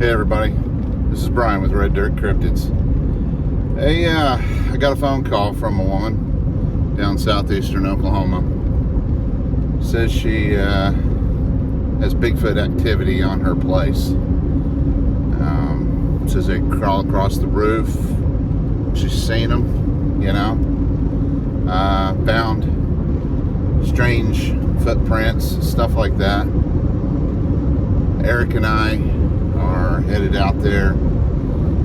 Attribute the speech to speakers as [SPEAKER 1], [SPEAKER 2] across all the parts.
[SPEAKER 1] Hey everybody, this is Brian with Red Dirt Cryptids. Hey, I got a phone call from a woman down southeastern Oklahoma. Says she has Bigfoot activity on her place. Says they crawl across the roof. She's seen them, you know. Found strange footprints, stuff like that. Eric and I are headed out there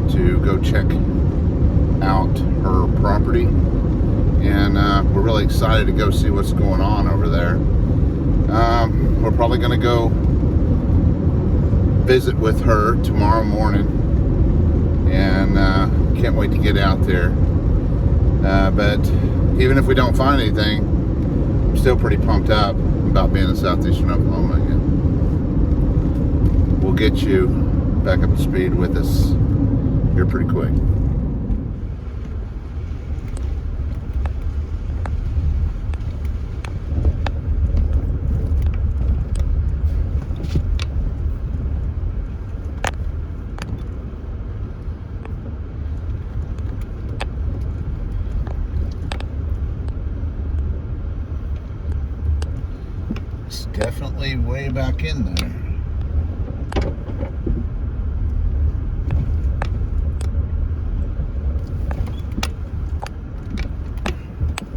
[SPEAKER 1] to go check out her property, and we're really excited to go see what's going on over there. We're probably going to go visit with her tomorrow morning, and can't wait to get out there. But even if we don't find anything, I'm still pretty pumped up about being in southeastern Oklahoma again. We'll get you back up to speed with us here pretty quick. It's definitely way back in there.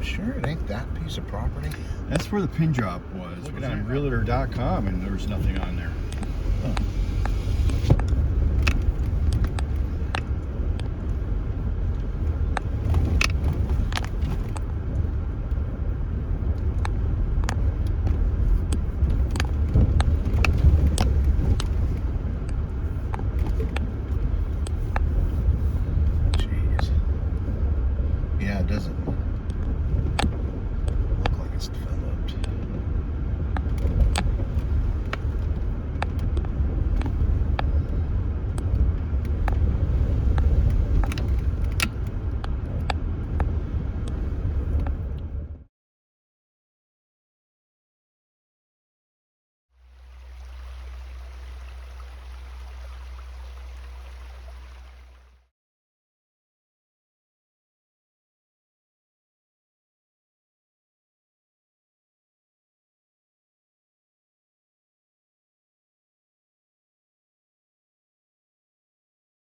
[SPEAKER 1] Sure it ain't that piece of property?
[SPEAKER 2] That's where the pin drop was. Looking on realtor.com and there was nothing on there.
[SPEAKER 1] Huh. Jeez. Yeah, it doesn't look like it's developed.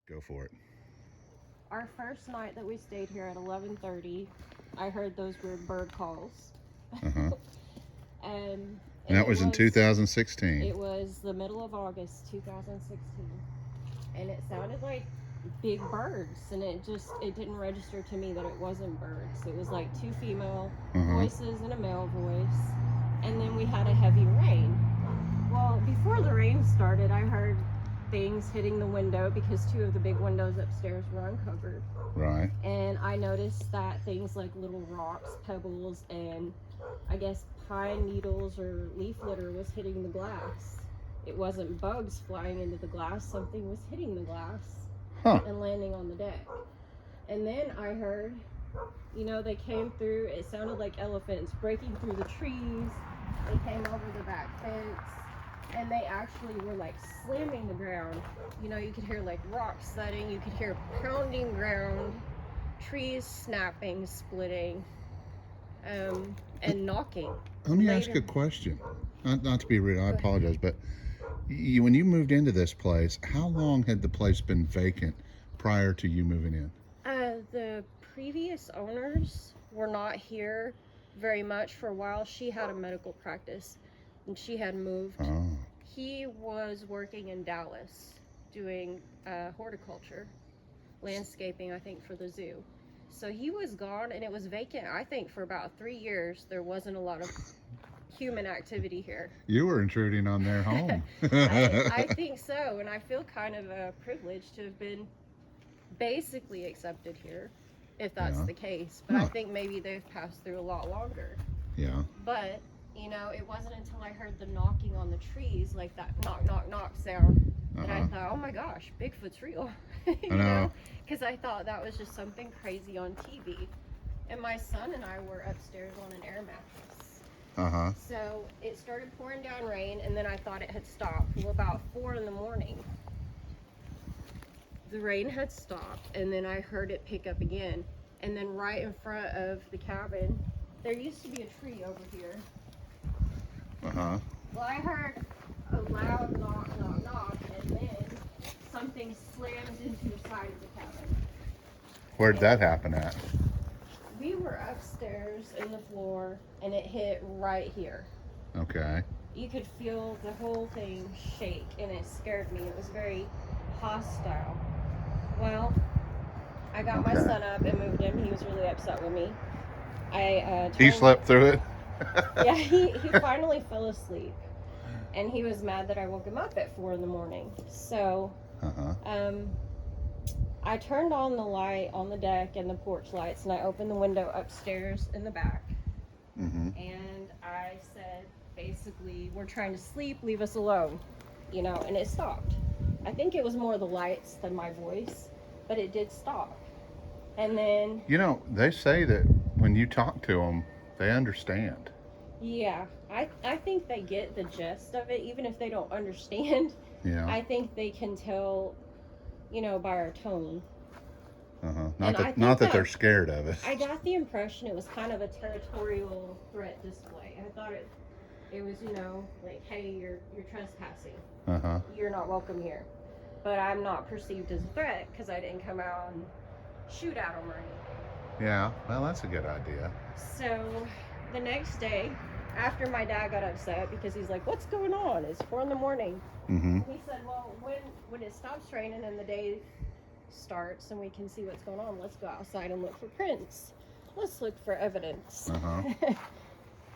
[SPEAKER 1] Go for it.
[SPEAKER 3] Our first night that we stayed here at 11:30, I heard those weird bird calls.
[SPEAKER 1] Uh-huh.
[SPEAKER 3] And
[SPEAKER 1] And that was in 2016.
[SPEAKER 3] It was the middle of August 2016. And it sounded like big birds, and it didn't register to me that it wasn't birds. It was like two female voices and a male voice. And then we had a heavy rain. Well, before the rain started, I heard things hitting the window because two of the big windows upstairs were uncovered.
[SPEAKER 1] Right.
[SPEAKER 3] And I noticed that things like little rocks, pebbles, and I guess pine needles or leaf litter was hitting the glass. It wasn't bugs flying into the glass, something was hitting the glass and landing on the deck. And then I heard, they came through, it sounded like elephants breaking through the trees. They came over the back fence. And they actually were like slamming the ground. You could hear like rocks thudding, you could hear pounding ground, trees snapping, splitting, and knocking.
[SPEAKER 1] Let me ask you a question. Not to be rude, I apologize, but when you moved into this place, how long had the place been vacant prior to you moving in?
[SPEAKER 3] The previous owners were not here very much for a while. She had a medical practice. And she had moved.
[SPEAKER 1] Oh.
[SPEAKER 3] He was working in Dallas doing horticulture, landscaping, I think, for the zoo. So he was gone, and it was vacant, I think, for about 3 years. There wasn't a lot of human activity here.
[SPEAKER 1] You were intruding on their home.
[SPEAKER 3] I think so, and I feel kind of privileged to have been basically accepted here, if that's the case. But I think maybe they've passed through a lot longer.
[SPEAKER 1] Yeah.
[SPEAKER 3] But it wasn't until I heard the knocking on the trees, like that knock, knock, knock sound, that I thought, oh my gosh, Bigfoot's real. you know? Because I thought that was just something crazy on TV. And my son and I were upstairs on an air mattress. So it started pouring down rain, and then I thought it had stopped. Well, about 4 in the morning, the rain had stopped, and then I heard it pick up again. And then right in front of the cabin, there used to be a tree over here.
[SPEAKER 1] Uh-huh.
[SPEAKER 3] Well, I heard a loud knock, knock, knock, and then something slammed into the side of the cabin.
[SPEAKER 1] Where'd that happen at?
[SPEAKER 3] We were upstairs in the floor, and it hit right here.
[SPEAKER 1] Okay.
[SPEAKER 3] You could feel the whole thing shake, and it scared me. It was very hostile. Well, I got my son up and moved him. He was really upset with me.
[SPEAKER 1] He slept through it?
[SPEAKER 3] Yeah, he finally fell asleep. And he was mad that I woke him up at 4 in the morning. So, I turned on the light on the deck and the porch lights, and I opened the window upstairs in the back.
[SPEAKER 1] Mm-hmm.
[SPEAKER 3] And I said, basically, we're trying to sleep, leave us alone. You know, and it stopped. I think it was more the lights than my voice, but it did stop. And then...
[SPEAKER 1] You know, they say that when you talk to them, they understand.
[SPEAKER 3] Yeah, I think they get the gist of it, even if they don't understand.
[SPEAKER 1] Yeah.
[SPEAKER 3] I think they can tell, you know, by our tone.
[SPEAKER 1] Not that they're scared of it.
[SPEAKER 3] I got the impression it was kind of a territorial threat display. I thought it was, you know, like, hey, you're trespassing. You're not welcome here. But I'm not perceived as a threat because I didn't come out and shoot at them or anything.
[SPEAKER 1] Yeah, well, that's a good idea.
[SPEAKER 3] So the next day, after my dad got upset because he's like, what's going on? It's 4 in the morning.
[SPEAKER 1] Mm-hmm.
[SPEAKER 3] He said, well, when it stops raining and the day starts and we can see what's going on, let's go outside and look for prints. Let's look for evidence.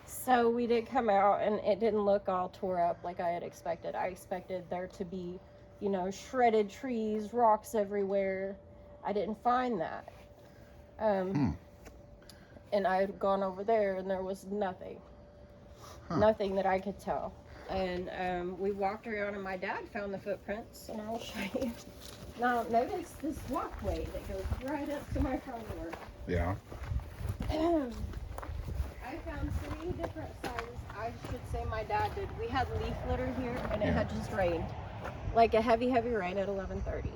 [SPEAKER 3] So we did come out, and it didn't look all tore up like I had expected. I expected there to be, you know, shredded trees, rocks everywhere. I didn't find that. And I had gone over there, and there was nothing. Nothing that I could tell. And we walked around, and my dad found the footprints, and I'll show you. Now, notice this walkway that goes right up to my front door.
[SPEAKER 1] Yeah.
[SPEAKER 3] I found 3 different sizes. I should say my dad did. We had leaf litter here, and it had just rained. Like a heavy, heavy rain at 11:30.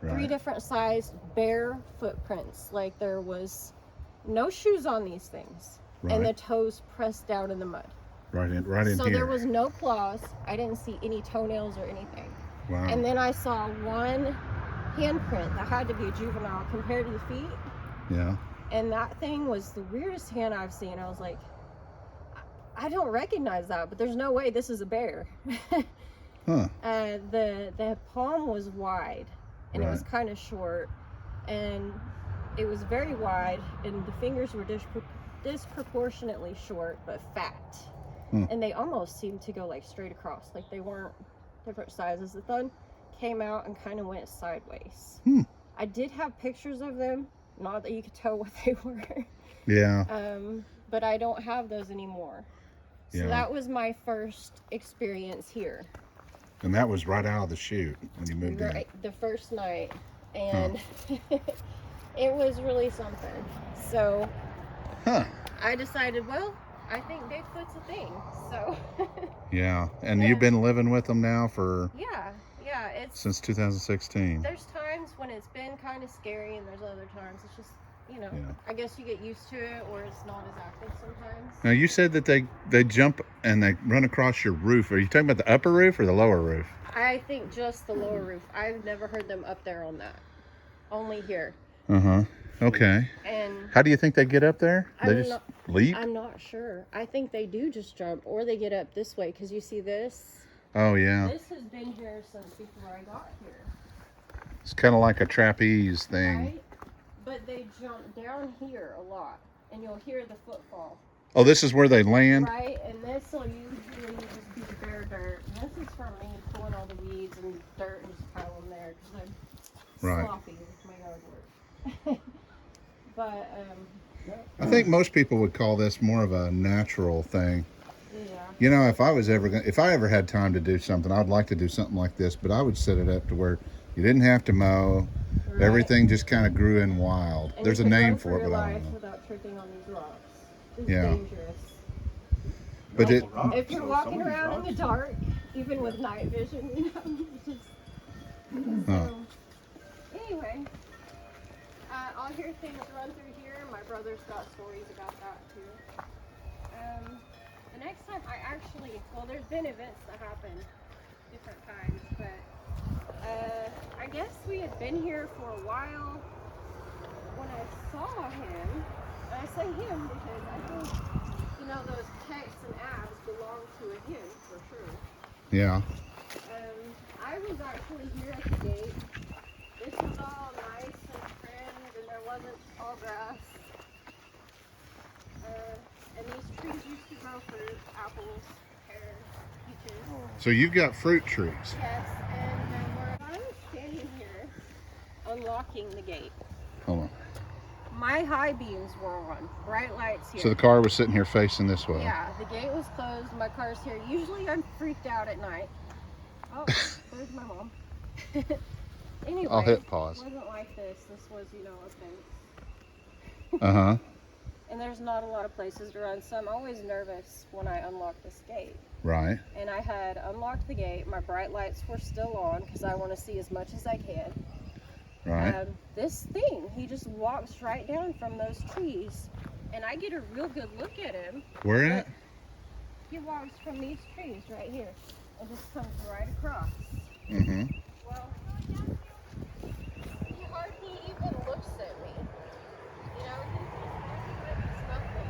[SPEAKER 1] Right.
[SPEAKER 3] 3 different sized bare footprints. Like there was no shoes on these things.
[SPEAKER 1] Right.
[SPEAKER 3] And the toes pressed down in the mud.
[SPEAKER 1] Right in
[SPEAKER 3] So
[SPEAKER 1] here.
[SPEAKER 3] there was no claws. I didn't see any toenails or anything.
[SPEAKER 1] Wow.
[SPEAKER 3] And then I saw one handprint that had to be a juvenile compared to the feet.
[SPEAKER 1] Yeah.
[SPEAKER 3] And that thing was the weirdest hand I've seen. I was like, I don't recognize that, but there's no way this is a bear. The palm was wide, and it was kind of short, and it was very wide, and the fingers were disproportionately short, but fat. And they almost seemed to go like straight across, like they weren't different sizes. The thumb came out and kind of went sideways. I did have pictures of them. Not that you could tell what they were.
[SPEAKER 1] Yeah.
[SPEAKER 3] But I don't have those anymore. So that was my first experience here.
[SPEAKER 1] And that was right out of the chute when you moved in.
[SPEAKER 3] The first night. And it was really something. So I decided, well, I think Bigfoot's a thing. So
[SPEAKER 1] yeah. And you've been living with them now for
[SPEAKER 3] it's
[SPEAKER 1] since 2016.
[SPEAKER 3] There's times when it's been kind of scary, and there's other times it's just, you know, I guess you get used to it, or it's not as active sometimes.
[SPEAKER 1] Now you said that they jump and they run across your roof. Are you talking about the upper roof or the lower roof?
[SPEAKER 3] I think just the lower roof. I've never heard them up there on that. Only here.
[SPEAKER 1] Okay.
[SPEAKER 3] And
[SPEAKER 1] how do you think they get up there? They just leap?
[SPEAKER 3] I'm not sure. I think they do just jump, or they get up this way, because you see this.
[SPEAKER 1] Oh yeah.
[SPEAKER 3] This has been here since before I got here.
[SPEAKER 1] It's kind of like a trapeze thing.
[SPEAKER 3] Right? But they jump down here a lot, and you'll hear the footfall.
[SPEAKER 1] Oh, this is where they land?
[SPEAKER 3] Right, and this will usually just be the bare dirt. And this is from me pulling all the weeds and dirt and just piling there, because I'm sloppy with my yard work. But
[SPEAKER 1] I think most people would call this more of a natural thing.
[SPEAKER 3] yeah.
[SPEAKER 1] You know, if I ever had time to do something, I'd like to do something like this, but I would set it up to where you didn't have to mow. Right. Everything just kind of grew in wild.
[SPEAKER 3] And
[SPEAKER 1] there's a name for it, but I don't know.
[SPEAKER 3] Without tripping on these rocks. It's dangerous.
[SPEAKER 1] But
[SPEAKER 3] if you're walking around in the dark, even with night vision, you know, just so fine. I'll hear things run through here. My brother's got stories about that too. The next time I actually, well, there's been events that happen different times, but I guess we had been here for a while when I saw him. And I say him because I think, you know, those pecs and abs belong to a him for sure.
[SPEAKER 1] Yeah.
[SPEAKER 3] I was actually here at the gate. This was all nice and trimmed, and there wasn't tall grass. And these trees used to grow fruit, apples, pears, peaches.
[SPEAKER 1] So you've got fruit trees.
[SPEAKER 3] Yes, and I was standing here unlocking the gate.
[SPEAKER 1] Hold on.
[SPEAKER 3] My high beams were on, bright lights here.
[SPEAKER 1] So the car was sitting here facing this way.
[SPEAKER 3] Yeah, the gate was closed, my car's here. Usually I'm freaked out at night. Oh, there's my mom. Anyway,
[SPEAKER 1] I'll hit pause.
[SPEAKER 3] It wasn't like this. This was, you know, a fence.
[SPEAKER 1] Uh-huh.
[SPEAKER 3] And there's not a lot of places to run, so I'm always nervous when I unlock this gate.
[SPEAKER 1] Right.
[SPEAKER 3] And I had unlocked the gate. My bright lights were still on because I want to see as much as I can.
[SPEAKER 1] Right.
[SPEAKER 3] This thing, he just walks right down from those trees, and I get a real good look at him.
[SPEAKER 1] Where at?
[SPEAKER 3] He walks from these trees right here and just comes right across.
[SPEAKER 1] Mm-hmm.
[SPEAKER 3] Well, he hardly even looks at me. You know, he's nothing.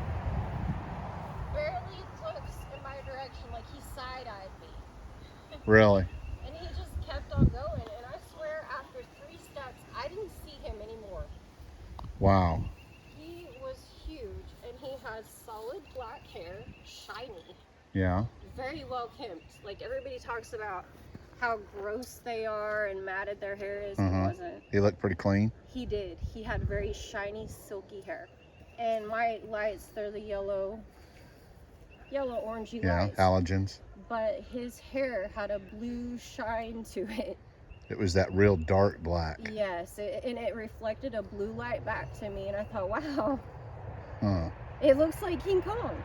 [SPEAKER 3] Barely looks in my direction, like he side-eyed me.
[SPEAKER 1] Really?
[SPEAKER 3] And he just kept on going, and I swear after 3 steps, I didn't see him anymore.
[SPEAKER 1] Wow.
[SPEAKER 3] He was huge, and he had solid black hair, shiny,
[SPEAKER 1] Yeah.
[SPEAKER 3] very well kempt. Like everybody talks about how gross they are and matted their hair is. It wasn't.
[SPEAKER 1] He looked pretty clean.
[SPEAKER 3] He did. He had very shiny, silky hair. And my lights, they're the yellow orangey lights.
[SPEAKER 1] Yeah, halogens.
[SPEAKER 3] But his hair had a blue shine to it.
[SPEAKER 1] It was that real dark black.
[SPEAKER 3] Yes, and it reflected a blue light back to me, and I thought, wow,
[SPEAKER 1] Huh.
[SPEAKER 3] it looks like King Kong.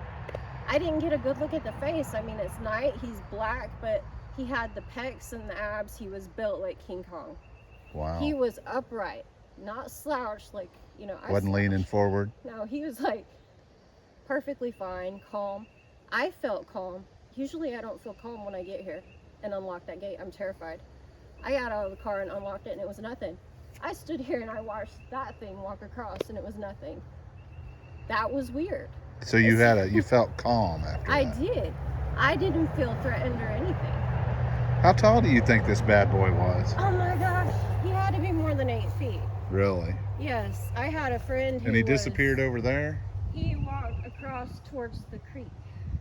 [SPEAKER 3] I didn't get a good look at the face. I mean, it's night, he's black, but he had the pecs and the abs. He was built like King Kong.
[SPEAKER 1] Wow.
[SPEAKER 3] He was upright, not slouched like, you know.
[SPEAKER 1] Wasn't leaning forward.
[SPEAKER 3] No, he was like perfectly fine, calm. I felt calm. Usually I don't feel calm when I get here and unlock that gate. I'm terrified. I got out of the car and unlocked it, and it was nothing. I stood here and I watched that thing walk across, and it was nothing. That was weird.
[SPEAKER 1] So you felt calm after
[SPEAKER 3] I
[SPEAKER 1] that.
[SPEAKER 3] did. I didn't feel threatened or anything.
[SPEAKER 1] How tall do you think this bad boy was?
[SPEAKER 3] Oh my gosh, he had to be more than 8 feet.
[SPEAKER 1] Really?
[SPEAKER 3] Yes, I had a friend who
[SPEAKER 1] And he disappeared over there?
[SPEAKER 3] He walked across towards the creek.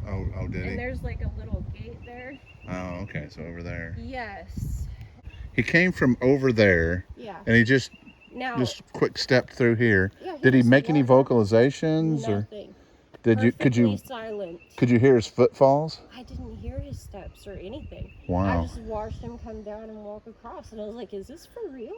[SPEAKER 1] Oh, did he?
[SPEAKER 3] And there's like a little gate there.
[SPEAKER 1] Oh, okay, so over there.
[SPEAKER 3] Yes.
[SPEAKER 1] He came from over there,
[SPEAKER 3] Yeah.
[SPEAKER 1] and he just
[SPEAKER 3] Now,
[SPEAKER 1] quick stepped through here.
[SPEAKER 3] yeah,
[SPEAKER 1] Did he
[SPEAKER 3] just
[SPEAKER 1] make any
[SPEAKER 3] walked-
[SPEAKER 1] vocalizations, or
[SPEAKER 3] Nothing.
[SPEAKER 1] could you
[SPEAKER 3] Silent.
[SPEAKER 1] hear his footfalls?
[SPEAKER 3] I didn't hear his steps or anything.
[SPEAKER 1] Wow.
[SPEAKER 3] I just watched him come down and walk across, and I was like, "Is this for real?"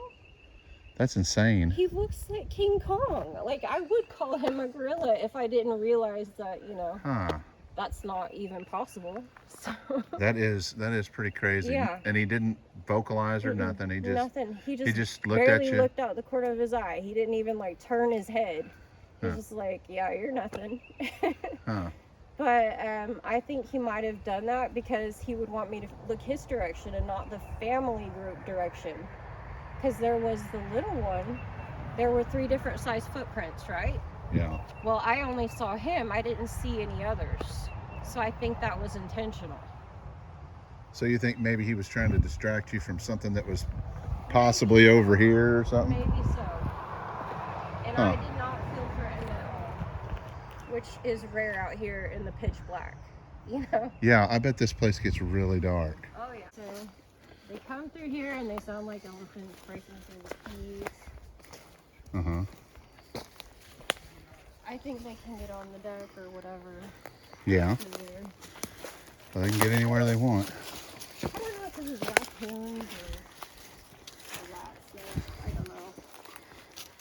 [SPEAKER 1] That's insane.
[SPEAKER 3] He looks like King Kong. Like I would call him a gorilla if I didn't realize that, you know,
[SPEAKER 1] Huh.
[SPEAKER 3] that's not even possible. So
[SPEAKER 1] That is pretty crazy.
[SPEAKER 3] Yeah.
[SPEAKER 1] And he didn't vocalize or nothing. He just
[SPEAKER 3] nothing. He
[SPEAKER 1] just looked at
[SPEAKER 3] barely
[SPEAKER 1] you.
[SPEAKER 3] looked out the corner of his eye. He didn't even like turn his head. He was
[SPEAKER 1] Huh.
[SPEAKER 3] just like, "Yeah, you're nothing."
[SPEAKER 1] Huh.
[SPEAKER 3] But I think he might have done that because he would want me to look his direction and not the family group direction. Because there was the little one. There were 3 different size footprints, right?
[SPEAKER 1] Yeah.
[SPEAKER 3] Well, I only saw him. I didn't see any others. So I think that was intentional.
[SPEAKER 1] So you think maybe he was trying to distract you from something that was possibly over here or something?
[SPEAKER 3] Maybe so. And
[SPEAKER 1] Huh.
[SPEAKER 3] I did not feel threatened at all, which is rare out here in the pitch black, you know?
[SPEAKER 1] Yeah, I bet this place gets really dark.
[SPEAKER 3] Oh, yeah. So they come through here and they sound like elephants breaking through the keys.
[SPEAKER 1] Uh-huh.
[SPEAKER 3] I think they can get on the deck or whatever.
[SPEAKER 1] Yeah.
[SPEAKER 3] through there.
[SPEAKER 1] Well, they can get anywhere they want.
[SPEAKER 3] I don't know if this is raccoons or rats. There. I don't know.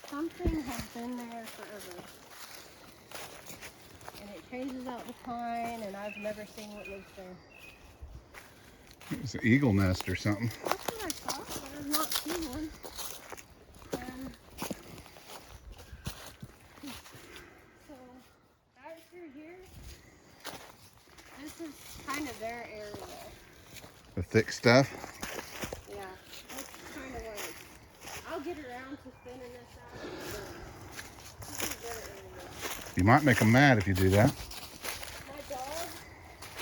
[SPEAKER 3] Something has been there forever. And it changes out the pine, and I've never seen what lives there.
[SPEAKER 1] It was an eagle nest or something.
[SPEAKER 3] That's what I thought, but I've not seen one.
[SPEAKER 1] thick stuff.
[SPEAKER 3] Yeah, that's kind of like, I'll get around to thinning this out. But this is their area.
[SPEAKER 1] You might make them mad if you do that.
[SPEAKER 3] My dog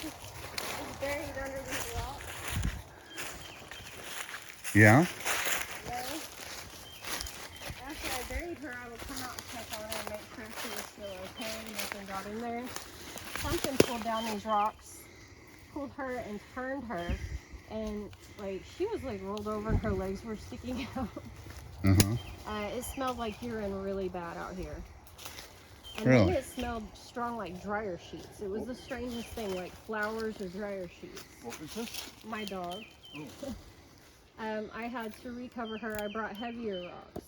[SPEAKER 3] is buried under these rocks.
[SPEAKER 1] Yeah?
[SPEAKER 3] Yeah. After I buried her, I would come out and check on her and make sure she was still okay. Nothing got in there. Something pulled down these rocks, pulled her and turned her, and like she was like rolled over and her legs were sticking out. It smelled like urine really bad out here. And
[SPEAKER 1] Really?
[SPEAKER 3] then it smelled strong like dryer sheets. It was the strangest thing, like flowers or dryer sheets.
[SPEAKER 2] What was this?
[SPEAKER 3] My dog.
[SPEAKER 2] Oh.
[SPEAKER 3] I had to recover her. I brought heavier rocks.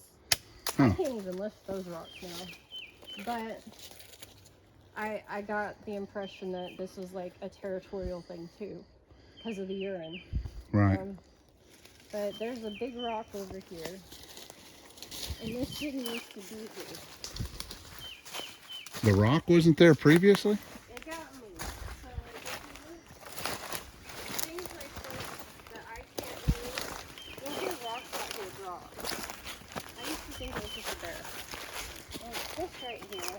[SPEAKER 1] Huh.
[SPEAKER 3] I can't even lift those rocks now. But I got the impression that this was like a territorial thing too, because of the urine.
[SPEAKER 1] Right.
[SPEAKER 3] But there's a big rock over here, and this didn't used to be here.
[SPEAKER 1] The rock wasn't there previously?
[SPEAKER 3] It got me. So like, if you look, things like this that I can't move, you'll hear rocks out here drop. I used to think it was just a bear. Like this right here.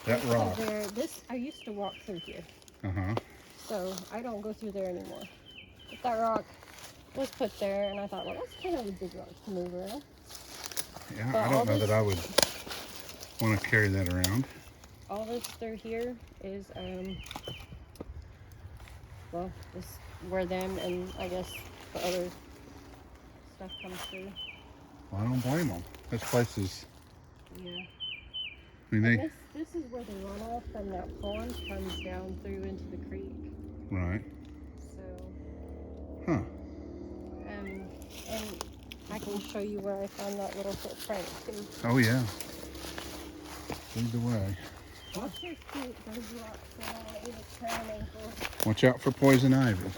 [SPEAKER 1] That rock.
[SPEAKER 3] There, this I used to walk through here. So I don't go through there anymore. But that rock was put there, and I thought, well, that's kind of a big rock to move around.
[SPEAKER 1] Yeah,
[SPEAKER 3] But
[SPEAKER 1] I don't know that I would want to carry that around.
[SPEAKER 3] All this through here is, well, this where them and I guess the other stuff comes through.
[SPEAKER 1] Well, I don't blame them. This place is,
[SPEAKER 3] Yeah.
[SPEAKER 1] I mean, they,
[SPEAKER 3] And this is where the runoff from that pond comes down through into the creek.
[SPEAKER 1] right.
[SPEAKER 3] So,
[SPEAKER 1] Huh.
[SPEAKER 3] and I can show you where I found that little footprint too.
[SPEAKER 1] Oh, yeah. Lead the way.
[SPEAKER 3] Watch your feet, those rocks, I don't want you to turn an ankle.
[SPEAKER 1] Watch out for poison ivy.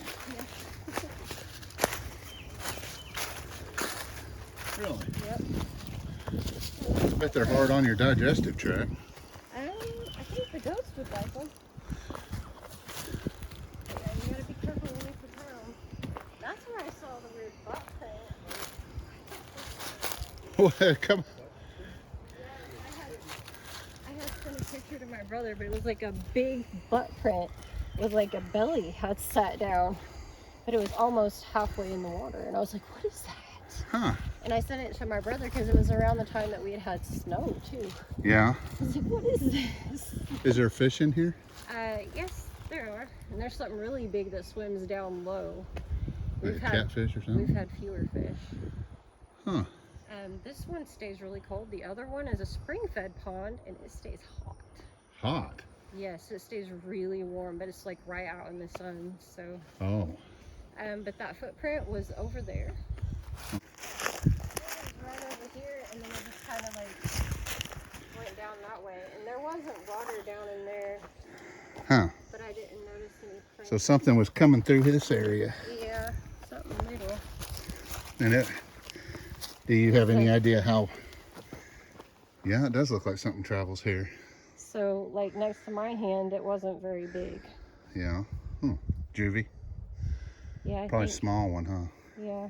[SPEAKER 2] Really?
[SPEAKER 3] Yep.
[SPEAKER 1] I bet they're hard on your digestive tract.
[SPEAKER 3] I think the ghost would like them. Yeah, you gotta be careful when you put them. That's where I saw the weird butt print.
[SPEAKER 1] Come on.
[SPEAKER 3] I had sent a picture to my brother, but it was like a big butt print with like a belly had sat down, but it was almost halfway in the water, and I was like, what is that?
[SPEAKER 1] Huh.
[SPEAKER 3] And I sent it to my brother because it was around the time that we had had snow too.
[SPEAKER 1] Yeah.
[SPEAKER 3] I was like, what is this?
[SPEAKER 1] Is there fish in here?
[SPEAKER 3] Yes, there are. And there's something really big that swims down low.
[SPEAKER 1] Like a catfish or something?
[SPEAKER 3] We've had fewer fish.
[SPEAKER 1] Huh.
[SPEAKER 3] This one stays really cold. The other one is a spring-fed pond, and it stays hot.
[SPEAKER 1] Hot?
[SPEAKER 3] Yes, it stays really warm, but it's like right out in the sun. So.
[SPEAKER 1] Oh.
[SPEAKER 3] But that footprint was over there. It was right over here, and then it just kind of like went down that way. And there wasn't water down in there.
[SPEAKER 1] Huh.
[SPEAKER 3] But I didn't notice any prints.
[SPEAKER 1] So something was coming through this area.
[SPEAKER 3] Yeah, something little.
[SPEAKER 1] And it, do you have any idea how? Yeah, it does look like something travels here.
[SPEAKER 3] So, like next to my hand, it wasn't very big.
[SPEAKER 1] Yeah. Juvie.
[SPEAKER 3] Yeah,
[SPEAKER 1] Probably a small one, huh?
[SPEAKER 3] Yeah.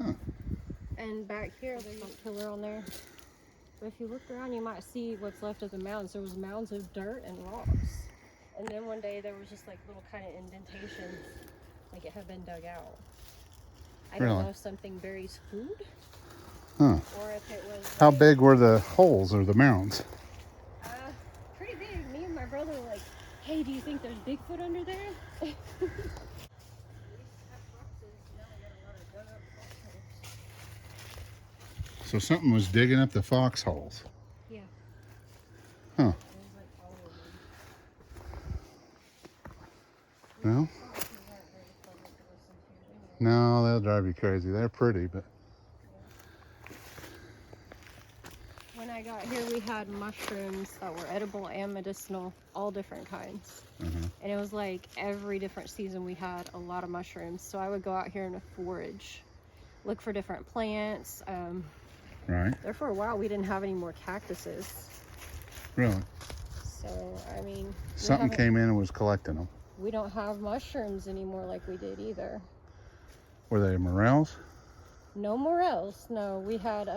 [SPEAKER 1] Huh.
[SPEAKER 3] And back here, there's a pillar on there. But if you look around, you might see what's left of the mounds. There was mounds of dirt and rocks. And then one day there was just like little kind of indentations, like it had been dug out. I don't know if something buries food.
[SPEAKER 1] Huh.
[SPEAKER 3] Or if it was.
[SPEAKER 1] How
[SPEAKER 3] like,
[SPEAKER 1] big were the holes or the mounds?
[SPEAKER 3] Pretty big. Me and my brother were like, hey, do you think there's Bigfoot under there? We used to have foxes, now we got a lot of dug up foxholes.
[SPEAKER 1] So something was digging up the foxholes.
[SPEAKER 3] Yeah.
[SPEAKER 1] Huh.
[SPEAKER 3] It was like all over.
[SPEAKER 1] Well,
[SPEAKER 3] Foxes aren't very pleasant to listen to anyway.
[SPEAKER 1] no, they'll drive you crazy. They're pretty, but
[SPEAKER 3] When I got here, we had mushrooms that were edible and medicinal, all different kinds. And it was like every different season we had a lot of mushrooms. So I would go out here and forage, look for different plants.
[SPEAKER 1] right.
[SPEAKER 3] There for a while, we didn't have any more cactuses.
[SPEAKER 1] Really?
[SPEAKER 3] So, I mean,
[SPEAKER 1] Something came in and was collecting them.
[SPEAKER 3] we don't have mushrooms anymore like we did either.
[SPEAKER 1] Were they morels?
[SPEAKER 3] No morels. No, we had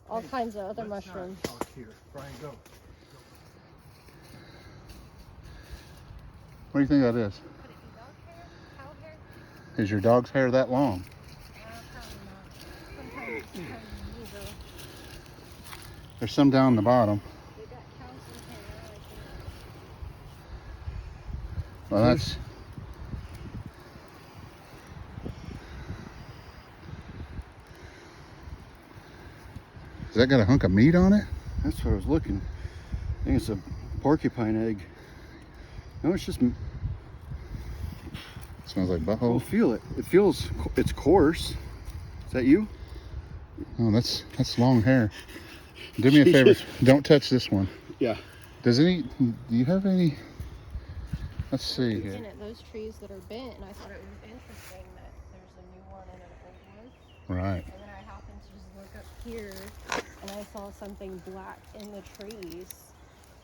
[SPEAKER 3] all kinds of other mushrooms.
[SPEAKER 2] Talk here. Brian, go.
[SPEAKER 1] What do you think that is?
[SPEAKER 3] Could it be dog hair? Cow hair?
[SPEAKER 1] Is your dog's hair that long?
[SPEAKER 3] Probably not. Sometimes it's kind of unusual.
[SPEAKER 1] There's some down the bottom.
[SPEAKER 3] We got cows and hair right there.
[SPEAKER 1] Well, that's... Has that got a hunk of meat on it?
[SPEAKER 2] That's what I was looking. I think it's a porcupine egg. No, it's just.
[SPEAKER 1] It smells like
[SPEAKER 2] Oh,
[SPEAKER 1] butthole.
[SPEAKER 2] feel it. It feels. It's coarse. Is that you?
[SPEAKER 1] Oh, that's long hair. Do me a favor. Don't touch this one.
[SPEAKER 2] Yeah.
[SPEAKER 1] Do you have any? Let's see here.
[SPEAKER 3] Looking at those trees that are bent, and I thought it was interesting that there's a new one and an old one.
[SPEAKER 1] Right.
[SPEAKER 3] And then I happened to just look up here, and I saw something black in the trees,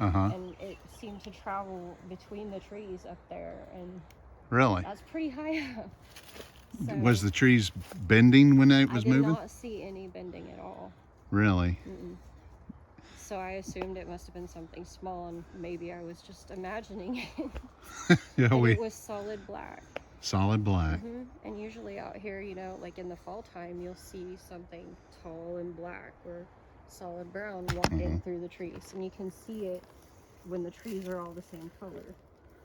[SPEAKER 1] Uh-huh.
[SPEAKER 3] and it seemed to travel between the trees up there, and
[SPEAKER 1] Really?
[SPEAKER 3] that's pretty high up. So
[SPEAKER 1] Was the trees bending when it was
[SPEAKER 3] I did
[SPEAKER 1] moving?
[SPEAKER 3] not see any bending at all.
[SPEAKER 1] Really?
[SPEAKER 3] Mm-mm. So I assumed it must have been something small, and maybe I was just imagining it.
[SPEAKER 1] Yeah,
[SPEAKER 3] And it was solid black.
[SPEAKER 1] solid black.
[SPEAKER 3] And usually out here, you know, like in the fall time, you'll see something tall and black or solid brown walking through the trees, and you can see it when the trees are all the same color.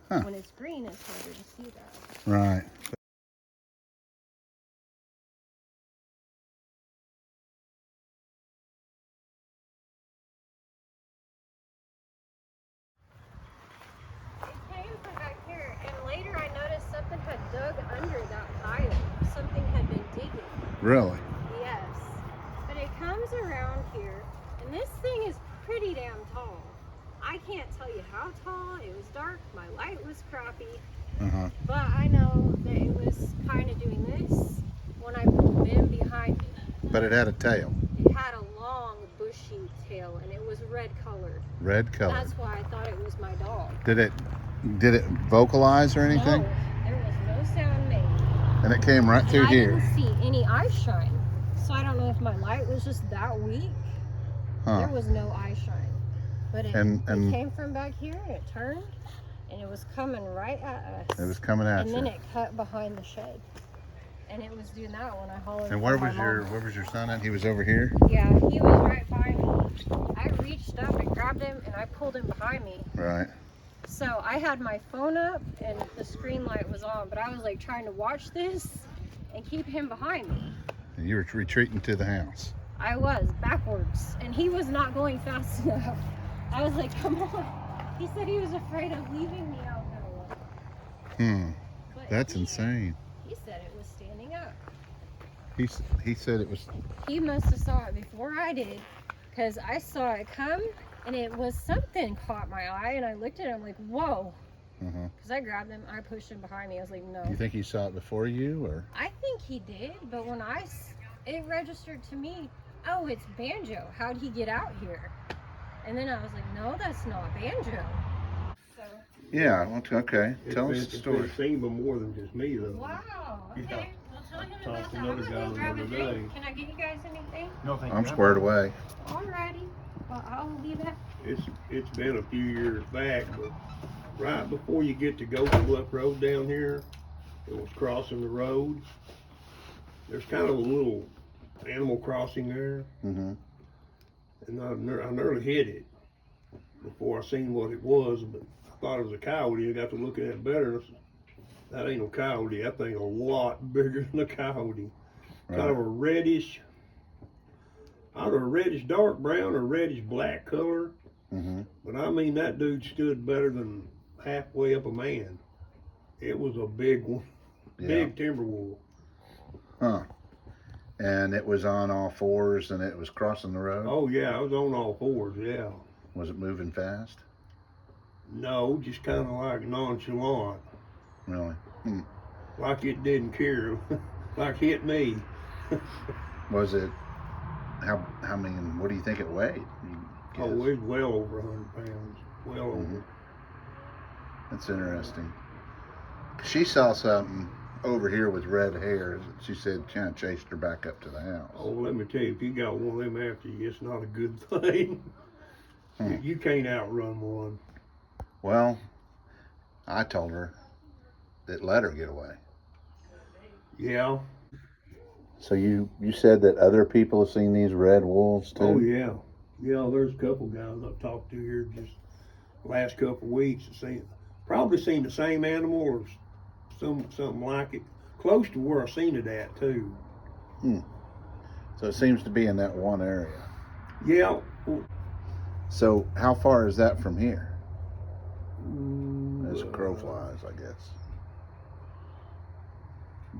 [SPEAKER 1] Huh.
[SPEAKER 3] When it's green, it's harder to see that.
[SPEAKER 1] Right.
[SPEAKER 3] It came from back here, and later I noticed something had dug under that pile. Something had been digging.
[SPEAKER 1] Really?
[SPEAKER 3] Yes. But it comes around here, and this thing is pretty damn tall. I can't tell you how tall. It was dark. My light was crappy.
[SPEAKER 1] Uh-huh.
[SPEAKER 3] But I know that it was kind of doing this when I pulled in behind me.
[SPEAKER 1] But it had a tail.
[SPEAKER 3] It had a long, bushy tail, and it was red colored.
[SPEAKER 1] Red color.
[SPEAKER 3] That's why I thought it was my dog.
[SPEAKER 1] Did it vocalize or anything?
[SPEAKER 3] No, there was no sound made.
[SPEAKER 1] And it came right through
[SPEAKER 3] And I
[SPEAKER 1] here.
[SPEAKER 3] didn't see any eye shine. So I don't know if my light was just that weak.
[SPEAKER 1] Huh.
[SPEAKER 3] There was no eye shine. But it
[SPEAKER 1] And
[SPEAKER 3] came from back here, and it turned, and it was coming right at us.
[SPEAKER 1] it was coming at
[SPEAKER 3] And
[SPEAKER 1] you.
[SPEAKER 3] then it cut behind the shed. And it was doing that when I hollered.
[SPEAKER 1] And
[SPEAKER 3] for
[SPEAKER 1] where
[SPEAKER 3] my
[SPEAKER 1] was your son at? He was over here?
[SPEAKER 3] Yeah, he was right by me. I reached up and grabbed him, and I pulled him behind me.
[SPEAKER 1] Right.
[SPEAKER 3] So I had my phone up, and the screen light was on, but I was like trying to watch this and keep him behind me.
[SPEAKER 1] And you were retreating to the house.
[SPEAKER 3] I was backwards, and he was not going fast enough. I was like, come on. He said he was afraid of leaving me out there. But
[SPEAKER 1] That's insane.
[SPEAKER 3] He said it was standing up.
[SPEAKER 1] He said it was.
[SPEAKER 3] He must have saw it before I did, because I saw it come, and it was something caught my eye, and I looked at it, I'm like, whoa. Because I grabbed him, I pushed him behind me. I was like, no.
[SPEAKER 1] You think he saw it before you, or?
[SPEAKER 3] I think he did, but when it registered to me, oh, it's Banjo. How'd he get out here? And then I was like, no, that's not Banjo. So.
[SPEAKER 1] Yeah. Okay. Tell us the story.
[SPEAKER 4] It's seen by more than just me, though.
[SPEAKER 3] Wow. Okay.
[SPEAKER 4] Yeah.
[SPEAKER 3] Well, tell him
[SPEAKER 4] Talked
[SPEAKER 3] about
[SPEAKER 4] to
[SPEAKER 3] that.
[SPEAKER 4] another
[SPEAKER 3] I'm
[SPEAKER 4] guy
[SPEAKER 3] gonna go grab a
[SPEAKER 4] the other
[SPEAKER 3] drink.
[SPEAKER 4] day.
[SPEAKER 3] Can I get you guys anything?
[SPEAKER 2] No, thank
[SPEAKER 1] I'm
[SPEAKER 2] you.
[SPEAKER 1] squared away.
[SPEAKER 3] Alrighty. Well, I'll be back.
[SPEAKER 4] It's been a few years back, but right before you get to Gopher Bluff Road down here, it was crossing the road. There's kind of a little animal crossing there, and I nearly hit it before I seen what it was, but I thought it was a coyote. I got to looking at it better. That ain't no coyote. That thing a lot bigger than a coyote.
[SPEAKER 1] Right.
[SPEAKER 4] Kind of a reddish, either a reddish dark brown or reddish black color. But I mean, that dude stood better than halfway up a man. It was a big one, big timber wolf.
[SPEAKER 1] Huh. And it was on all fours and it was crossing the road?
[SPEAKER 4] Oh yeah, I was on all fours, yeah.
[SPEAKER 1] Was it moving fast?
[SPEAKER 4] No, just kind of like nonchalant.
[SPEAKER 1] Really?
[SPEAKER 4] Like it didn't care. Like hit me.
[SPEAKER 1] Was it, how many, what do you think it weighed?
[SPEAKER 4] Oh, it was well over 100 pounds. well over.
[SPEAKER 1] That's interesting. She saw something over here with red hair. She said kind of chased her back up to the house.
[SPEAKER 4] Oh, let me tell you, if you got one of them after you, it's not a good thing. You can't outrun one.
[SPEAKER 1] Well, I told her that let her get away.
[SPEAKER 4] Yeah.
[SPEAKER 1] So you said that other people have seen these red wolves too?
[SPEAKER 4] Oh yeah. Yeah, there's a couple guys I've talked to here just last couple of weeks and probably seen the same animal or something like it. Close to where I seen it at too.
[SPEAKER 1] So it seems to be in that one area.
[SPEAKER 4] Yeah.
[SPEAKER 1] So how far is that from here? As a
[SPEAKER 4] Uh,
[SPEAKER 1] crow flies, I guess.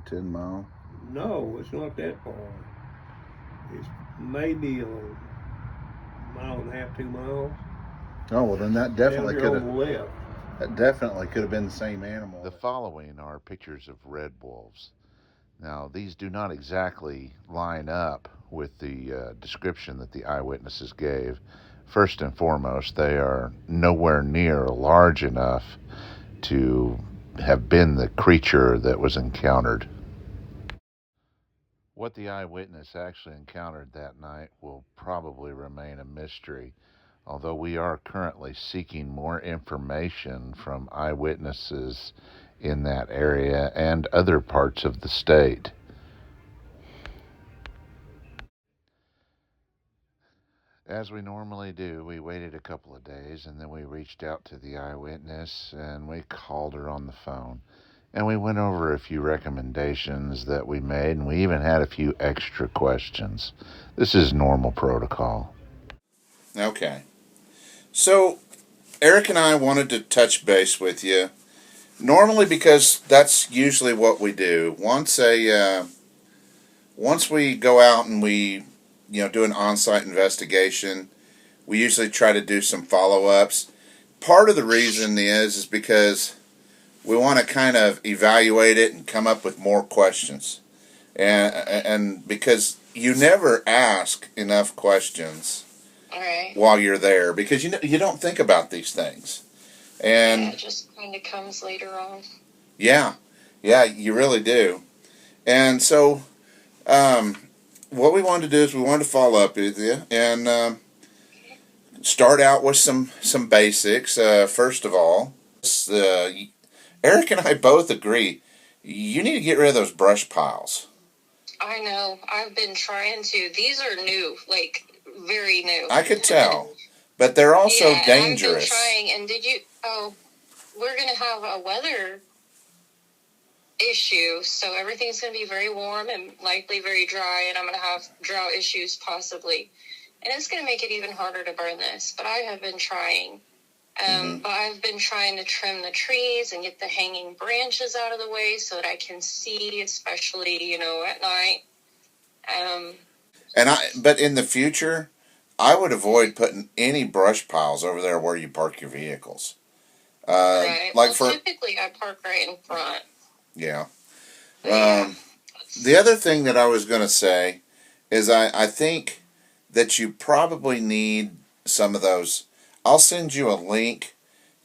[SPEAKER 1] 10 miles?
[SPEAKER 4] No, it's not that far. It's maybe a mile and a half, 2 miles.
[SPEAKER 1] Oh, well then that definitely
[SPEAKER 4] Down here
[SPEAKER 1] could
[SPEAKER 4] on the
[SPEAKER 1] have.
[SPEAKER 4] left.
[SPEAKER 1] That definitely could have been the same animal.
[SPEAKER 5] The following are pictures of red wolves. Now, these do not exactly line up with the description that the eyewitnesses gave. First and foremost, they are nowhere near large enough to have been the creature that was encountered. What the eyewitness actually encountered that night will probably remain a mystery, although we are currently seeking more information from eyewitnesses in that area and other parts of the state. As we normally do, we waited a couple of days and then we reached out to the eyewitness and we called her on the phone. And we went over a few recommendations that we made, and we even had a few extra questions. This is normal protocol.
[SPEAKER 1] Okay. So, Eric and I wanted to touch base with you. Normally, because that's usually what we do. Once we go out and we, do an on-site investigation, we usually try to do some follow-ups. Part of the reason is because we want to kind of evaluate it and come up with more questions. And because you never ask enough questions while you're there, because you don't think about these things. And
[SPEAKER 6] it just kind of comes later on.
[SPEAKER 1] Yeah, you really do. And so, what we wanted to do is we wanted to follow up with you and start out with some basics. First of all, Eric and I both agree you need to get rid of those brush piles.
[SPEAKER 6] I know. I've been trying to. These are new, like very new.
[SPEAKER 1] I could tell, but they're also dangerous.
[SPEAKER 6] I've been trying. And we're gonna have a weather issue, so everything's gonna be very warm and likely very dry, and I'm gonna have drought issues possibly, and it's gonna make it even harder to burn this. But I have been trying. But I've been trying to trim the trees and get the hanging branches out of the way so that I can see, especially, at night.
[SPEAKER 1] But in the future, I would avoid putting any brush piles over there where you park your vehicles.
[SPEAKER 6] Right. Typically I park right in front.
[SPEAKER 1] Yeah. The other thing that I was going to say is I think that you probably need some of those. I'll send you a link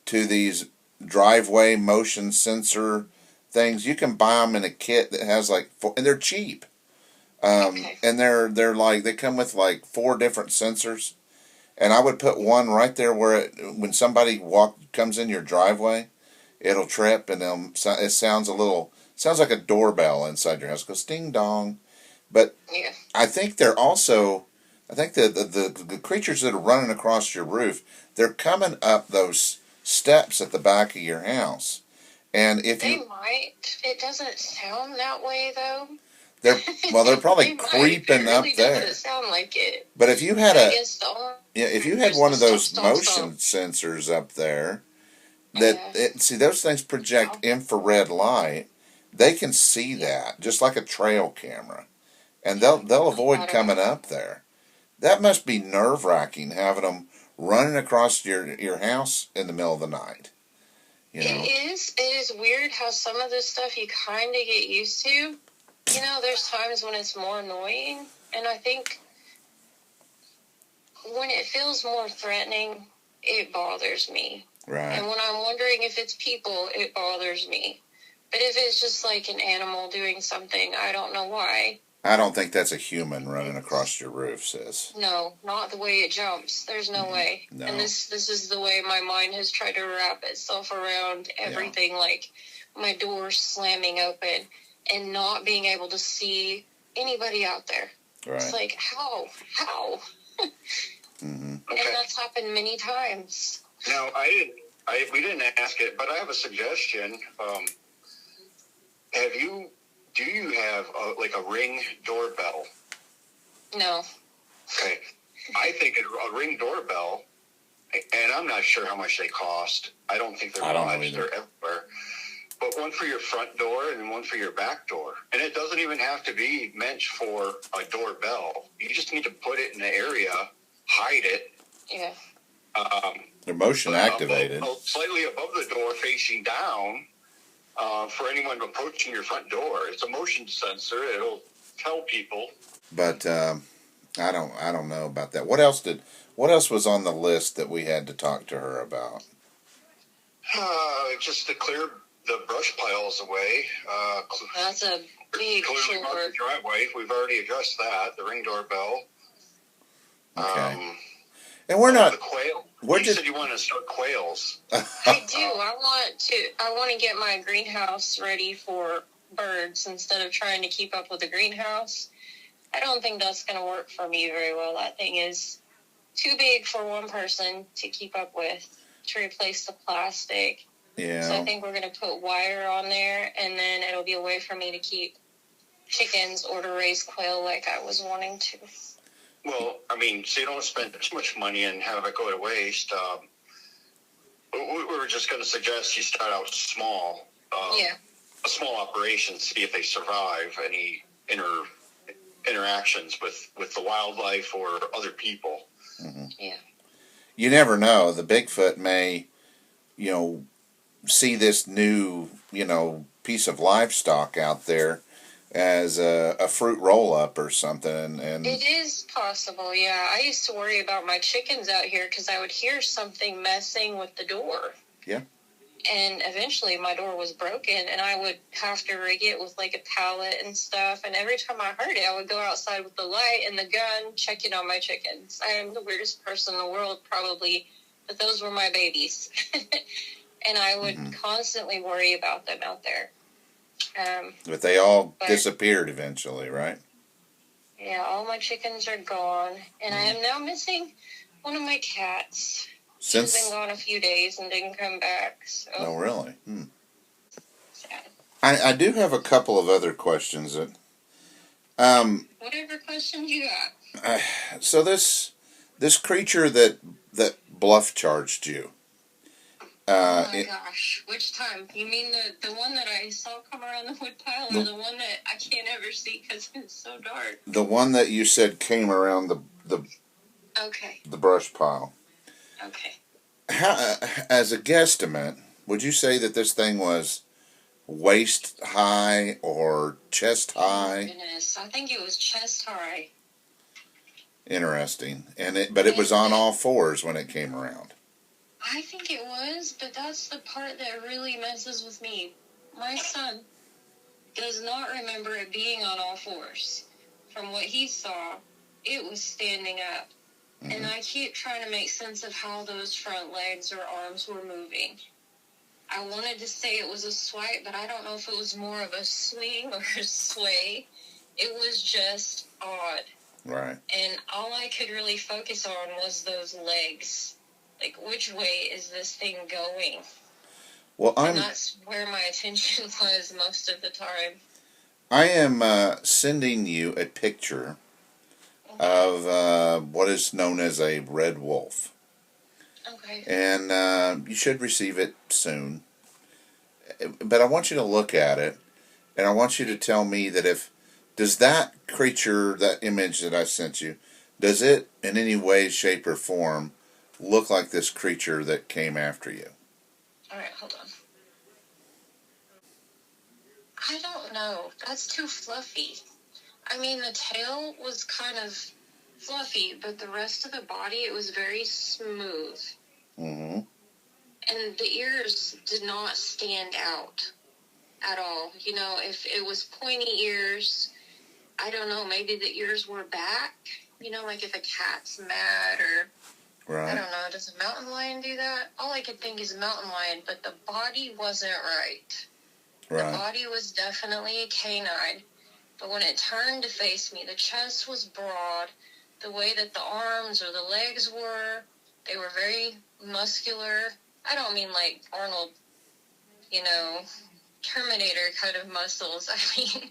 [SPEAKER 1] to these driveway motion sensor things. You can buy them in a kit that has and they're cheap. And they're like, they come with 4 different sensors. And I would put one right there where when somebody comes in your driveway, it'll trip and it sounds like a doorbell inside your house. It goes ding dong. But I think the creatures that are running across your roof, they're coming up those steps at the back of your house. And if
[SPEAKER 6] they might. It doesn't sound that way though.
[SPEAKER 1] They're probably creeping up there.
[SPEAKER 6] It doesn't sound like it.
[SPEAKER 1] But if you had one of those motion sensors up there, those things project infrared light. They can see that just like a trail camera, and they'll avoid coming up there. That must be nerve-wracking having them running across your house in the middle of the night.
[SPEAKER 6] It is. It is weird how some of this stuff you kind of get used to. There's times when it's more annoying, and I think when it feels more threatening, it bothers me.
[SPEAKER 1] Right.
[SPEAKER 6] And when I'm wondering if it's people, it bothers me. But if it's just like an animal doing something, I don't know why.
[SPEAKER 1] I don't think that's a human running across your roof, sis.
[SPEAKER 6] No, not the way it jumps. There's no way.
[SPEAKER 1] No.
[SPEAKER 6] And this is the way my mind has tried to wrap itself around everything, like my door slamming open and not being able to see anybody out there.
[SPEAKER 1] Right.
[SPEAKER 6] It's like, how?
[SPEAKER 1] Mm-hmm.
[SPEAKER 6] And that's happened many times.
[SPEAKER 7] Now, we didn't ask it, but I have a suggestion. Do you have a Ring doorbell?
[SPEAKER 6] No.
[SPEAKER 7] Okay. I think a Ring doorbell, and I'm not sure how much they cost. I don't think they're much. They're everywhere. But one for your front door and one for your back door. And it doesn't even have to be meant for a doorbell. You just need to put it in the area, hide it.
[SPEAKER 6] Yeah.
[SPEAKER 1] They're motion activated.
[SPEAKER 7] Slightly above the door, facing down, for anyone approaching your front door. It's a motion sensor. It'll tell people.
[SPEAKER 1] But I don't know about that. What else was on the list that we had to talk to her about?
[SPEAKER 7] Just to clear the brush piles away.
[SPEAKER 6] That's a big
[SPEAKER 7] clearly mark the driveway. We've already addressed that. The Ring doorbell.
[SPEAKER 1] Okay. And we're not.
[SPEAKER 7] The quail.
[SPEAKER 1] You
[SPEAKER 7] said you want to start quails.
[SPEAKER 6] I do. I want to get my greenhouse ready for birds instead of trying to keep up with the greenhouse. I don't think that's going to work for me very well. That thing is too big for one person to keep up with, to replace the plastic.
[SPEAKER 1] Yeah.
[SPEAKER 6] So I think we're going to put wire on there, and then it'll be a way for me to keep chickens or to raise quail like I was wanting to.
[SPEAKER 7] Well, I mean, so you don't spend too much money and have it go to waste. We were just going to suggest you start out small. A small operation, see if they survive any interactions with the wildlife or other people.
[SPEAKER 1] Mm-hmm.
[SPEAKER 6] Yeah.
[SPEAKER 1] You never know. The Bigfoot may, see this new, piece of livestock out there as a fruit roll-up or something. And
[SPEAKER 6] it is possible, yeah. I used to worry about my chickens out here because I would hear something messing with the door.
[SPEAKER 1] Yeah.
[SPEAKER 6] And eventually my door was broken, and I would have to rig it with like a pallet and stuff. And every time I heard it, I would go outside with the light and the gun, checking on my chickens. I am the weirdest person in the world, probably, but those were my babies. And I would constantly worry about them out there.
[SPEAKER 1] But they all disappeared eventually, right?
[SPEAKER 6] Yeah, all my chickens are gone, and I am now missing one of my cats. She's been gone a few days and didn't come back. So.
[SPEAKER 1] Oh, really?
[SPEAKER 6] Sad.
[SPEAKER 1] I do have a couple of other questions. That,
[SPEAKER 6] whatever questions you got.
[SPEAKER 1] So this creature that bluff charged you.
[SPEAKER 6] Oh my gosh, which time? You mean the one that I saw come around the woodpile, or the one that I can't ever see because it's so dark?
[SPEAKER 1] The one that you said came around the brush pile.
[SPEAKER 6] Okay.
[SPEAKER 1] How, as a guesstimate, would you say that this thing was waist high or chest high?
[SPEAKER 6] Oh, goodness, I think it was chest high.
[SPEAKER 1] Interesting, but it was on all fours when it came around.
[SPEAKER 6] I think it was, but that's the part that really messes with me. My son does not remember it being on all fours. From what he saw, it was standing up. Mm-hmm. And I keep trying to make sense of how those front legs or arms were moving. I wanted to say it was a swipe, but I don't know if it was more of a swing or a sway. It was just odd.
[SPEAKER 1] Right.
[SPEAKER 6] And all I could really focus on was those legs. Like, which way is this thing going?
[SPEAKER 1] Well,
[SPEAKER 6] and that's where my attention was most of the time.
[SPEAKER 1] I am sending you a picture of what is known as a red wolf.
[SPEAKER 6] Okay.
[SPEAKER 1] And you should receive it soon. But I want you to look at it, and I want you to tell me that does that creature, that image that I sent you, does it in any way, shape, or form look like this creature that came after you?
[SPEAKER 6] Alright, hold on. I don't know. That's too fluffy. I mean, the tail was kind of fluffy, but the rest of the body, it was very smooth.
[SPEAKER 5] Mm-hmm.
[SPEAKER 6] And the ears did not stand out at all. You know, if it was pointy ears, I don't know, maybe the ears were back. You know, like if a cat's mad or,
[SPEAKER 5] Right.
[SPEAKER 6] I don't know, does a mountain lion do that? All I could think is a mountain lion, but the body wasn't right.
[SPEAKER 5] Right.
[SPEAKER 6] The body was definitely a canine. But when it turned to face me, the chest was broad. The way that the arms or the legs were, they were very muscular. I don't mean like Arnold, you know, Terminator kind of muscles. I mean,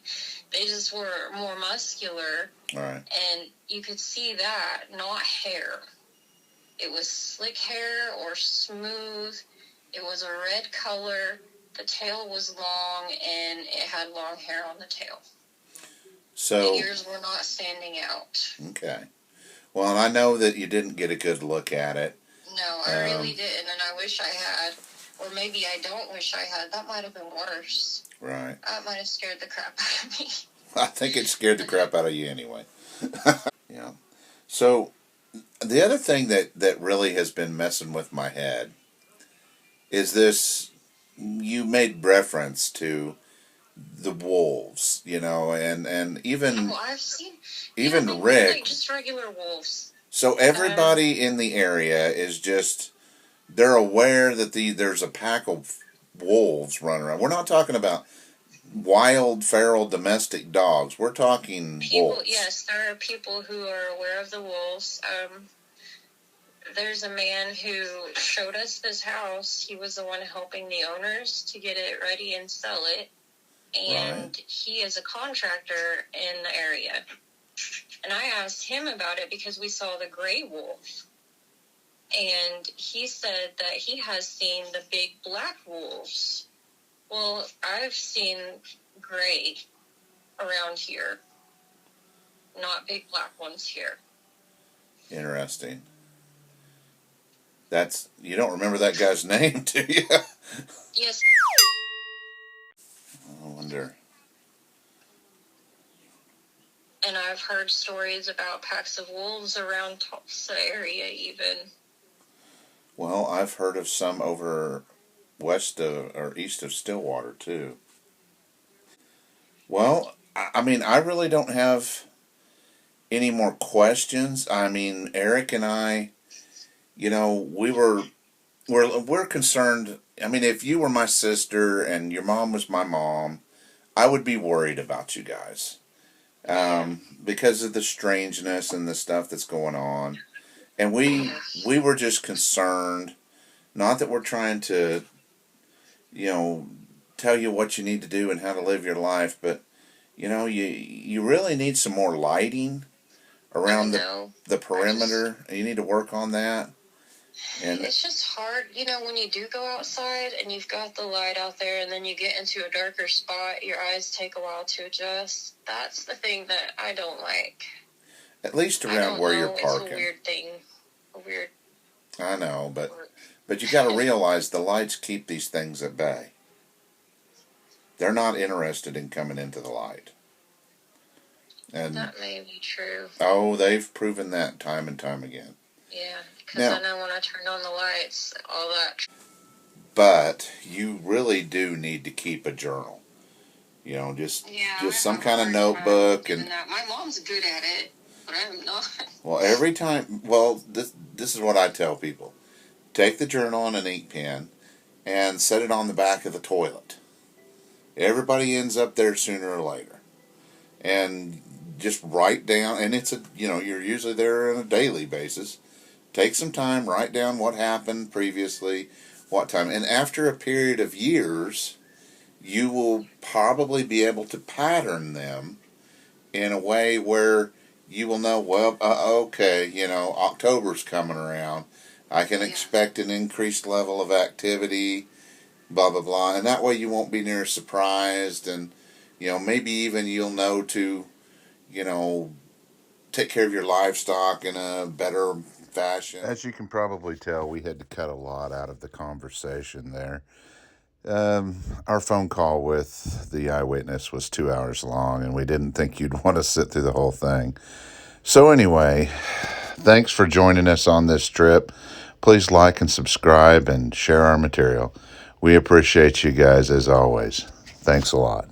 [SPEAKER 6] they just were more muscular.
[SPEAKER 5] Right.
[SPEAKER 6] And you could see that, not hair. It was slick hair or smooth. It was a red color. The tail was long, and it had long hair on the tail.
[SPEAKER 5] So
[SPEAKER 6] the ears were not standing out.
[SPEAKER 5] Okay. Well, and I know that you didn't get a good look at it.
[SPEAKER 6] No, I really didn't, and I wish I had. Or maybe I don't wish I had. That might have been worse.
[SPEAKER 5] Right.
[SPEAKER 6] That might have scared the crap out of me.
[SPEAKER 5] I think it scared the crap out of you anyway. Yeah. So, the other thing that really has been messing with my head is this. You made reference to the wolves, you know, and even
[SPEAKER 6] I've seen
[SPEAKER 5] even Rick,
[SPEAKER 6] like just regular wolves.
[SPEAKER 5] So everybody in the area is just, they're aware that there's a pack of wolves running around. We're not talking about wild, feral, domestic dogs. We're talking wolves.
[SPEAKER 6] Yes, there are people who are aware of the wolves. There's a man who showed us this house. He was the one helping the owners to get it ready and sell it. And he is a contractor in the area. And I asked him about it because we saw the gray wolf. And he said that he has seen the big black wolves. Well, I've seen gray around here, not big black ones here.
[SPEAKER 5] Interesting. You don't remember that guy's name, do you?
[SPEAKER 6] Yes.
[SPEAKER 5] I wonder.
[SPEAKER 6] And I've heard stories about packs of wolves around Tulsa area even.
[SPEAKER 5] Well, I've heard of some over west of, or east of Stillwater, too. Well, I mean, I really don't have any more questions. I mean, Eric and I, you know, we're concerned. I mean, if you were my sister and your mom was my mom, I would be worried about you guys. Because of the strangeness and the stuff that's going on. And we were just concerned, not that we're trying to, you know, tell you what you need to do and how to live your life, but, you know, you really need some more lighting around the perimeter. You need to work on that. And
[SPEAKER 6] it's just hard, you know, when you do go outside and you've got the light out there and then you get into a darker spot, your eyes take a while to adjust. That's the thing that I don't like.
[SPEAKER 5] At least around where you're parking.
[SPEAKER 6] It's a weird thing.
[SPEAKER 5] I know, but you got to realize the lights keep these things at bay. They're not interested in coming into the light. And
[SPEAKER 6] that may be true.
[SPEAKER 5] Oh, they've proven that time and time again.
[SPEAKER 6] Yeah, because I know when I turn on the lights, all that.
[SPEAKER 5] But you really do need to keep a journal. You know, just some kind of notebook. And
[SPEAKER 6] my mom's good at it, but I'm not.
[SPEAKER 5] Well, every time, this is what I tell people. Take the journal and an ink pen and set it on the back of the toilet. Everybody ends up there sooner or later. And just write down, and you're usually there on a daily basis. Take some time, write down what happened previously, what time. And after a period of years, you will probably be able to pattern them in a way where you will know, okay, October's coming around. I can expect an increased level of activity, blah, blah, blah. And that way you won't be near surprised. And, maybe even you'll know to, take care of your livestock in a better fashion. As you can probably tell, we had to cut a lot out of the conversation there. Our phone call with the Eyewitness was 2 hours long, and we didn't think you'd want to sit through the whole thing. So anyway, thanks for joining us on this trip. Please like and subscribe and share our material. We appreciate you guys as always. Thanks a lot.